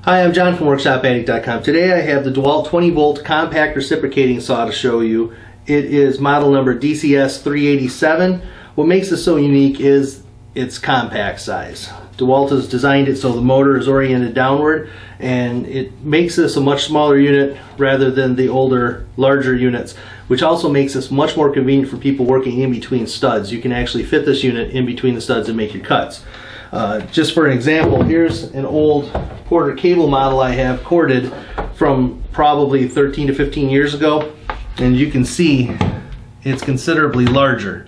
Hi, I'm John from WorkshopAddict.com. Today I have the DeWALT 20 volt compact reciprocating saw to show you. It is model number DCS387. What makes this so unique is its compact size. DeWALT has designed it so the motor is oriented downward, and it makes this a much smaller unit rather than the older, larger units, which also makes this much more convenient for people working in between studs. You can actually fit this unit in between the studs and make your cuts. Just for an example, here's an old Porter cable model I have corded from probably 13 to 15 years ago, and you can see it's considerably larger.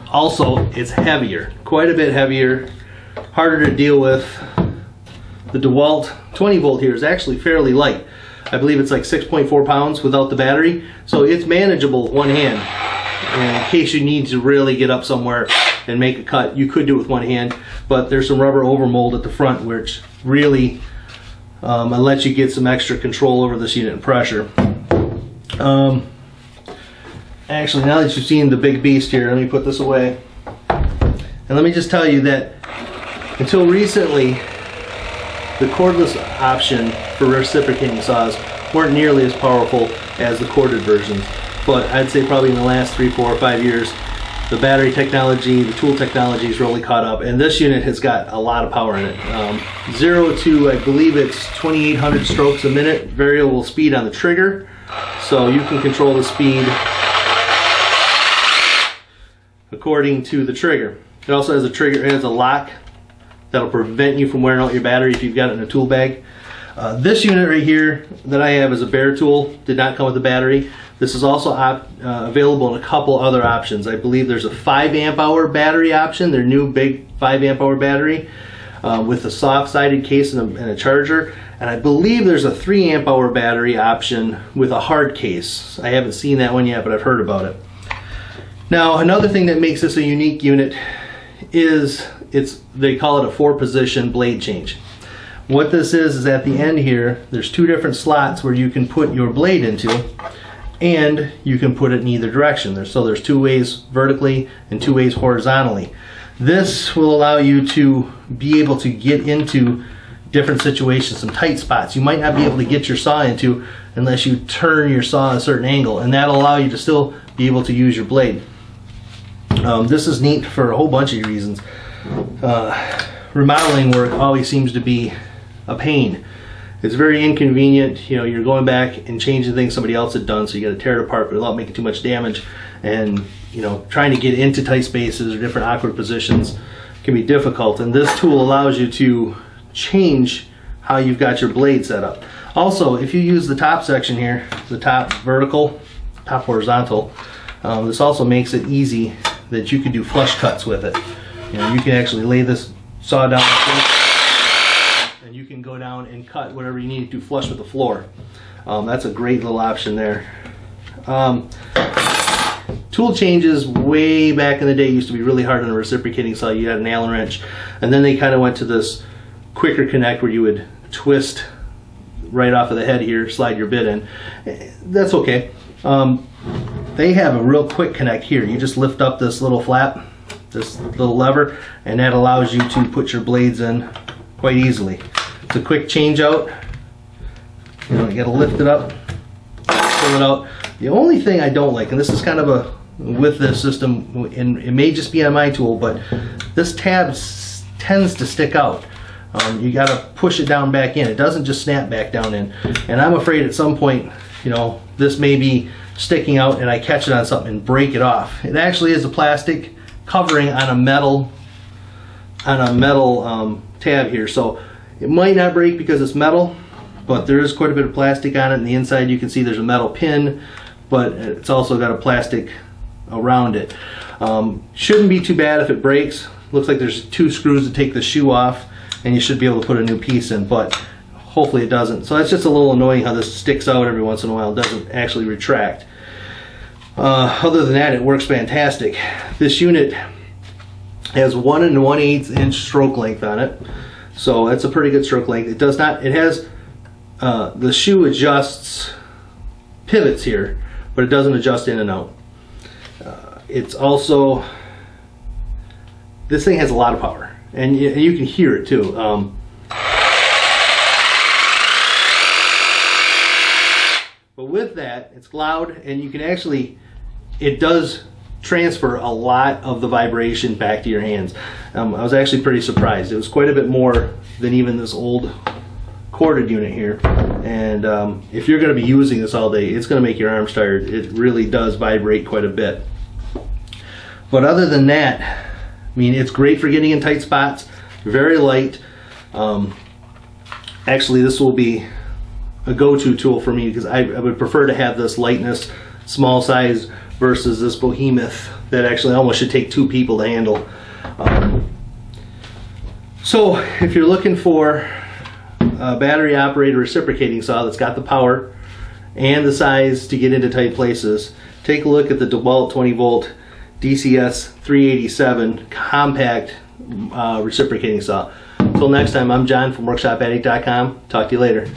Also, it's heavier, quite a bit heavier, harder to deal with. The DeWALT 20 volt here is actually fairly light. I believe it's like 6.4 pounds without the battery, so it's manageable with one hand. And in case you need to really get up somewhere and make a cut, you could do it with one hand, but there's some rubber overmold at the front which really lets you get some extra control over this unit and pressure. Actually, now that you've seen the big beast here, let me put this away. And let me just tell you that until recently, the cordless option for reciprocating saws weren't nearly as powerful as the corded versions. But I'd say probably in the last 3, 4, or 5 years, the battery technology, the tool technology has really caught up, and this unit has got a lot of power in it. 0 to, I believe it's 2,800 strokes a minute, variable speed on the trigger, so you can control the speed according to the trigger. It also has a trigger, it has a lock that'll prevent you from wearing out your battery if you've got it in a tool bag. This unit right here that I have is a bare tool, did not come with a battery. This is also available in a couple other options. I believe there's a 5 amp hour battery option, their new big 5 amp hour battery with a soft sided case and a charger. And I believe there's a 3 amp hour battery option with a hard case. I haven't seen that one yet, but I've heard about it. Now, another thing that makes this a unique unit is they call it a 4-position blade change. What this is at the end here, there's 2 different slots where you can put your blade into, and you can put it in either direction. So there's 2 ways vertically and 2 ways horizontally. This will allow you to be able to get into different situations, some tight spots you might not be able to get your saw into unless you turn your saw at a certain angle, and that'll allow you to still be able to use your blade. This is neat for a whole bunch of reasons. Remodeling work always seems to be a pain. It's very inconvenient. You know, you're going back and changing things somebody else had done, so you got to tear it apart without making too much damage. And you know, trying to get into tight spaces or different awkward positions can be difficult. And this tool allows you to change how you've got your blade set up. Also, if you use the top section here, the top vertical, top horizontal, this also makes it easy that you can do flush cuts with it. You know, you can actually lay this saw down and you can go down and cut whatever you need to flush with the floor. That's a great little option there. Tool changes way back in the day used to be really hard on a reciprocating saw. You had an Allen wrench, and then they kind of went to this quicker connect where you would twist right off of the head here, slide your bit in. That's okay. They have a real quick connect here. You just lift up this little flap, this little lever, and that allows you to put your blades in quite easily. It's a quick change out. You know, you gotta lift it up, pull it out. The only thing I don't like, and this is kind of a with this system, and it may just be on my tool, but this tab tends to stick out. You gotta push it down back in. It doesn't just snap back down in. And I'm afraid at some point, you know, this may be sticking out and I catch it on something and break it off. It actually is a plastic covering on a metal tab here, so it might not break because it's metal, but there is quite a bit of plastic on it. And the inside you can see there's a metal pin, but it's also got a plastic around it. Shouldn't be too bad if it breaks. Looks like there's 2 screws to take the shoe off, and you should be able to put a new piece in, but hopefully it doesn't. So it's just a little annoying how this sticks out every once in a while. It doesn't actually retract. Other than that, it works fantastic. This unit has 1 1/8 inch stroke length on it, so that's a pretty good stroke length. It does not, it has the shoe adjusts pivots here, but it doesn't adjust in and out. It's also, this thing has a lot of power, and you can hear it too. with that, it's loud, and you can actually, it does transfer a lot of the vibration back to your hands. I was actually pretty surprised. It was quite a bit more than even this old corded unit here. And if you're going to be using this all day, it's going to make your arms tired. It really does vibrate quite a bit. But other than that, I mean, it's great for getting in tight spots. Very light. Actually, this will be a go-to tool for me because I would prefer to have this lightness, small size, versus this behemoth that actually almost should take 2 people to handle. So if you're looking for a battery operated reciprocating saw that's got the power and the size to get into tight places, take a look at the DeWALT 20 volt DCS387 compact reciprocating saw. Until next time, I'm John from WorkshopAddict.com. Talk to you later.